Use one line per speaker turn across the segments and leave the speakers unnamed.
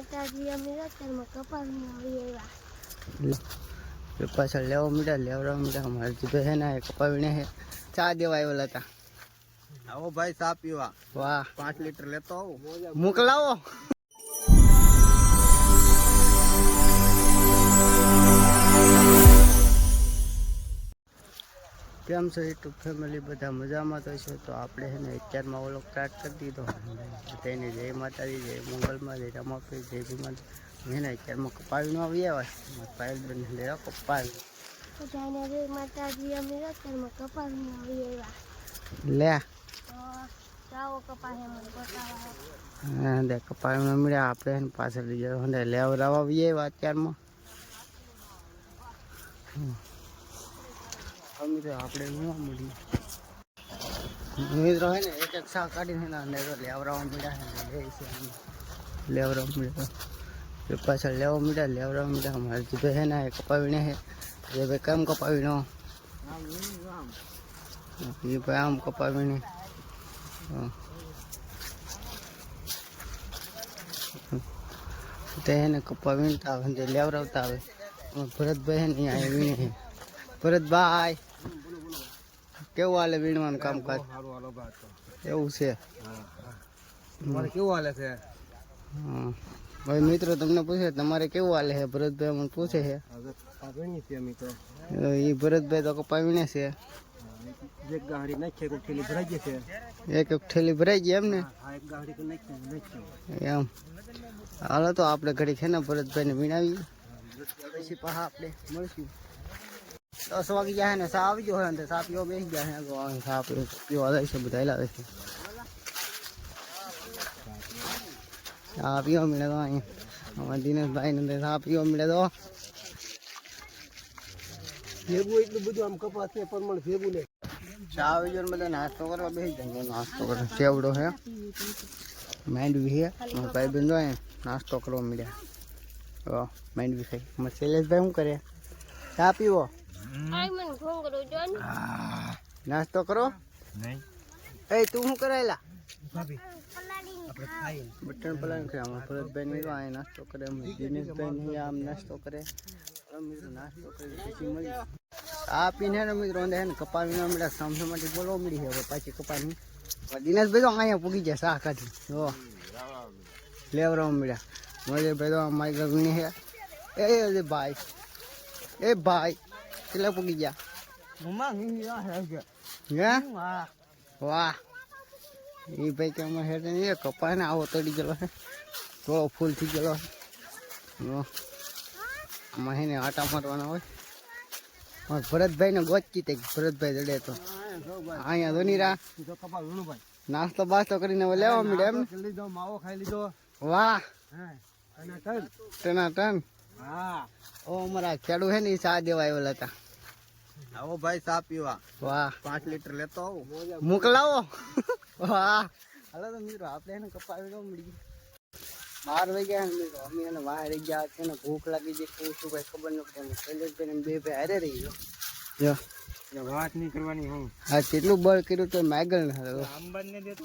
માતાજી અમે અત્યારમાં કપાસમાં આવી આવ્યા
પાછળ લેવા મીડા લેવડાવવા મીડા મારે જીભે હે ને કપાવીને હે ચા દેવા આવેલા હતા.
આવો ભાઈ ચા પીવા.
વાહ
5 લીટર લેતો આવો.
મોકલાવો. કેમ છો યુટ્યુબ ફેમિલી, બધા મજામાં તો છો? તો આપણે છે ને અત્યારમાં ઓલો સ્ટાર્ટ કરી દીધો. તેને જય માતાજી, જય મંગલમાં, જય રમાપી, જય ભીમા. એને અત્યારમાં કપાવીનો આવી આવ્યા પાયલ બન લેવા કપાવી
જય માતાજી અમે અત્યારમાં કપાસમાં આવી આવ્યા.
લે
ચાવો કપાસ મને બતાવા
હા દે કપાવીનો મળ્યા. આપણે એને પાછળ લઈ જાવ લેવડાવવા આવી આવ્યા અત્યારમાં. મિત્રો આપણે જોવા મળ્યું મિત્રો હે ને એક એક શાક કાઢીને લેવડાવવા મળ્યા લેવડાવવા મળ્યા પાછળ લેવા મળ્યા લેવડાવવા મળ્યા. મારે જીભે હે ને કપાવીને હે જે ભાઈ કેમ કપાવીનો એ ભાઈ આમ કપાવીને તે એને કપાવીને આવે લેવડાવતા આવે. ભરતભાઈ હે ને અહીંયા આવીને હે. ભરતભાઈ કેવું હાલે વીણવાનું કામકાજ? એવું છે
કેવું હાલે છે?
ભાઈ મિત્રો તમને પૂછે તમારે કેવું હાલે છે? ભરતભાઈ મને પૂછે છે. એ ભરતભાઈ તો કપાવીને છે.
એક ગાડી નાખી એક થેલી ભરાઈ ગઈ છે.
એક થેલી ભરાઈ ગઈ એમ ને?
એક ગાડી નાખી
એમ હાલો તો આપણે ઘડી છે ને ભરતભાઈને વીણાવીએ પછી પાછા આપણે મળશું. 10 વાગી ગયા ને સા આવી ગયો હોય સા પીવા બેસી ગયા છે. સા પીવા જાય છે બધા લાવે છે. સા પીવા મળે તો અહીંયા અમારા દિનેશભાઈ ને સા પીવા મળે તો
ભેગું એટલું બધું આમ કપાસ છે પણ ભેગું નહીં.
ચા આવી ગયો બધા નાસ્તો કરવા બેસી જાય. નાસ્તો કરે સેવડો છે માંડવી છે. મારા ભાઈ બેન જો નાસ્તો કરવા મળ્યા. માંડવી ખાઈ મારા શૈલેષભાઈ શું કરે? ચા પીવો નાસ્તો કરો. એ તું શું કરાયેલા? બટન પલાણ છે. આમાં ભરતભાઈ ને અહીંયા નાસ્તો કરે, દિનેશભાઈ ને આમ નાસ્તો કરે. મિત્રો નાસ્તો કરી પછી મળી આ પીને ને મિત્રો ને કપાવીને મળ્યા. સામસામ માટે બોલવા મળી છે. હવે પાછી કપાવી દિનેશભાઈ તો અહીંયા પૂગી ગયા શાક કાઢી લેવડાવવા મળ્યા. મજેભાઈ તો માઇક વીણી છે. એ ભાઈ એ ભાઈ કેટલા પૂગી ગયા? વાહ એ ભાઈ કે અમારે હેઠ એ કપા ને આવો તળી ગયેલો છે. થોડો ફૂલ થઈ ગયેલો છે. આમાં હે ને આટા મારવાના હોય. ભરતભાઈ ને ગોચી તે ભરતભાઈ જડે તો અહીંયા ધોનીરા નાસ્તો બાસ્તો કરીને લેવા મળે એમ.
માવો ખાઈ લીધો.
વાહ ટના ટન.
હા
ઓ અમારા ખેડૂ હે ને એ ચા દેવા આવેલા હતા.
આવો ભાઈ ચા પીવા.
વાહ
5 લીટર લેતો આવો.
મોકલાવો. વાહ હાલો તો મિત્રો આપણે એને કપાવી ન મળી 12 વાગ્યા મિત્રો અમે એને બહાર રહી ગયા છે ને ભૂખ લાગી ગઈ. શું કઈ ખબર ન પડે. શૈલેષભાઈ બે ભાઈ હારે રહી ગયો
વાત નહીં કરવાની. હું
હા કેટલું બળ કર્યું તો માગલ ને
આંબાને દેતો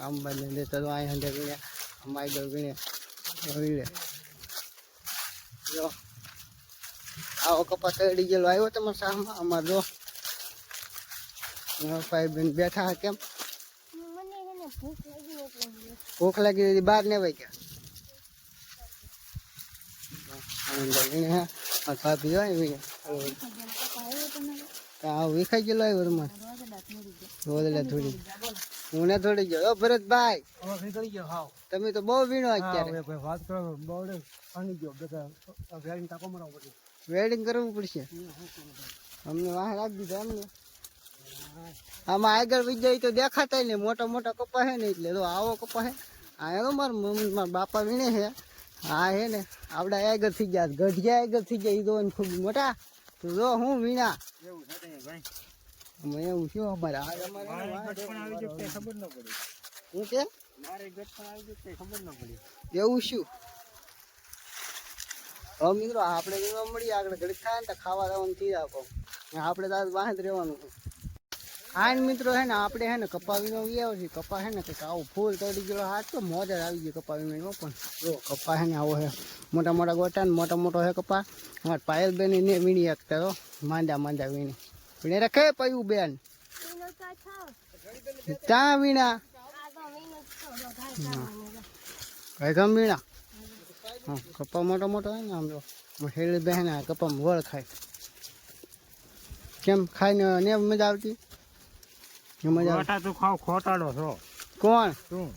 આંબાને દેતા તો અહીં હંડે વીણ્યા માગલ વીણ્યા. જો આવો કપા ચડી ગયેલો આવ્યો તમારા સામમાં. અમારે જો ભાઈ બેન બેઠા કેમ ભૂખ લાગી બહાર ને ભાઈ ગયા વિખાઈ ગયેલો આવ્યો તમારે રોદડા થોડી હું થોડી ગયો. ભરતભાઈ તમે તો બહુ વીણો અત્યારે.
વાત કરો
વેડિંગ કરવું પડશે. અમને વાહ રાખી દીધા અમને. આમાં આગળ વહી જાય તો દેખાતા ને મોટા મોટા કપા હે ને એટલે તો આવો કપા હે. આ તો મારા મમ્મી મારા બાપા વીણે છે. હા હે ને આપડા આગળ થઈ ગયા ગઢિયા આગળ થઈ ગયા. એ તો ખૂબ મોટા તો જો હું વીણા એવું શું અમારે
ખબર ન પડી.
શું છે
મારે ગટ પણ આવી ગયું ખબર ન પડી.
એવું શું? હવે મિત્રો આપણે મળીએ આગળ ઘડી ખાય ને તો ખાવા જવાનું થઈ આપો. આપણે તો વાહ જ રહેવાનું. આન મિત્રો હે ને આપણે હે ને કપાવીનો આવ્યો છે કપા હે ને કંઈક આવું ફૂલ તોડી ગયો હાથ તો મોજર આવી ગયો કપાવીનો પણ જો કપા હે ને આવો હે મોટા મોટા ગોટા ને મોટા મોટો હે કપા અમારે પાયલ બેન ને વીણી એકતા તો માંડા વીણી વીણે રખે પયું બેન
વીણો કા થાવ
ત્યાં વીણા
આ તો વીણો છો ગાય
કઈ ગમ વીણા હા કપા મોટો મોટો હે ને આમ જો હેલી બહેન કપામાં વળ ખાય કેમ ખાઈને ને મજા આવતી
ગોટા તું ખાવ ખોટાડો છો
કોણ
તું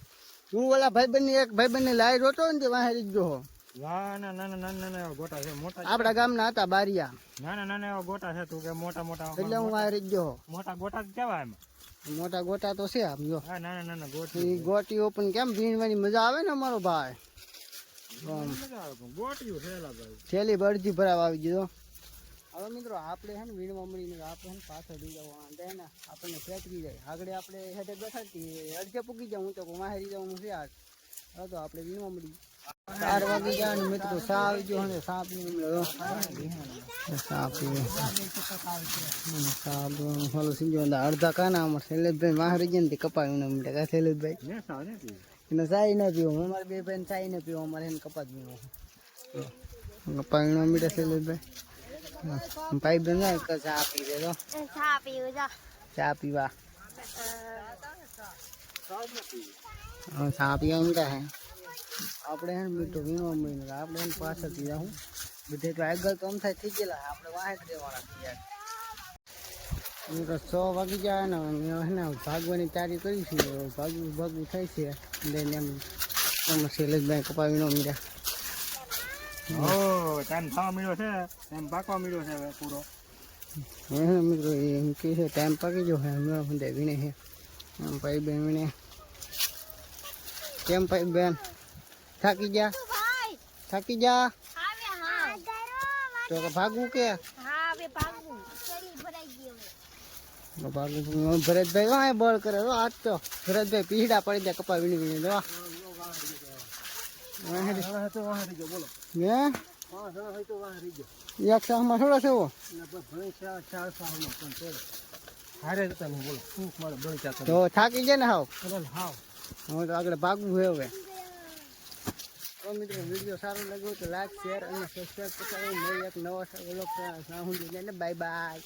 તું ઓલા ભાઈબંધ એક ભાઈબંધ લાઈ રોતો ને તે વાહે રીજો હો
નાના નાના નાના એવા ગોટા છે મોટા
આપડા ગામના હતા બારિયા
નાના નાના એવા ગોટા છે તું કે મોટા મોટા
એટલે હું વાહે રીજો હો
મોટા ગોટા કેવા એમ
મોટા ગોટા તો છે આમ જો
હા નાના નાના
ઈ
ગોટી
ગોટીઓ પણ કેમ વીણવાની મજા આવે ને અમારો ભાઈ
મજા આવે પણ ગોટીયું છેલા ભાઈ
છેલ્લી બળજી ભરાવા આવી ગયો હવે મિત્રો આપણે હે ને વીણવા મળીને આપણે હે ને પાછળ રહી જવું દે ને આપણને ફેંકવી જાય આગળ આપણે હેઠે બેઠા છીએ અડધે પૂકી જાઉં હું તો વાહેરી જાઉં હું યાર હવે તો આપણે વીણવા મળી 4 વાગી ગયા ને મિત્રો સા આવી ગયો ને સા પીને મળ્યો સા પીને સા ફોલો સીજો અડધા કાના અમારે શૈલેષભાઈ વાહરી ગયા ને તે કપાવી ને મળે કા શૈલેષભાઈ
ને સાવ ને તું
એને ચાય ન પીવો અમારે બે ભાઈને ચાય ન પીવો અમારે એને કપા જ પીવો કપાવી ન મળે શૈલેષભાઈ પાઇપ બંધ કે ચા પી દે તો
ચા પીવું જા
ચા પીવા ચા પીવા મીઠા હે આપણે હે મીઠું વીણવા મળીને આપણે એને પાછળથી જાઉં બધે તો આગળ તો થાય થઈ ગયેલા આપણે વાહે જ રહેવાના છીએ મિત્રો 6 વાગી જાય ને હે ને ભાગવાની તૈયારી કરી છે ભાગવું થાય છે લઈને એમ શૈલેષભાઈ કપાવીનો મીરા
ઓ ટાઈમ થવા મળ્યો છે ટાઈમ પાકવા મળ્યો છે હવે પૂરો
હે મિત્રો એમ કે છે ટાઈમ પાકી ગયો હે હમણાં બધે વીણે છે એમ ભાઈ બેન વીણે કેમ ભાઈ બેન થાકી જા
ભાઈ
થાકી જા
આવે હા
તો કે ભાગવું કે
હા બે ભાગવું શરીર ભરાઈ ગયું
ભાગવું ભરતભાઈ વાય બળ કરે તો આજ તો ભરતભાઈ પીડા પડી જાય કપા વીણી વીણી દો
બોલો
હે
હા
એક સાહમાં થોડા છે
હારે જતા નહીં બોલો શું મારે બળી જતા
તો થાકી જાય ને હાવ
હાવ
હવે તો આગળ ભાગવું છે હવે તો મિત્રો વિડીયો સારો લાગ્યો તો લાઈક શેર અને સબસ્ક્રાઈબ કરતા રહો. એક નવા વ્લોગ બાય બાય.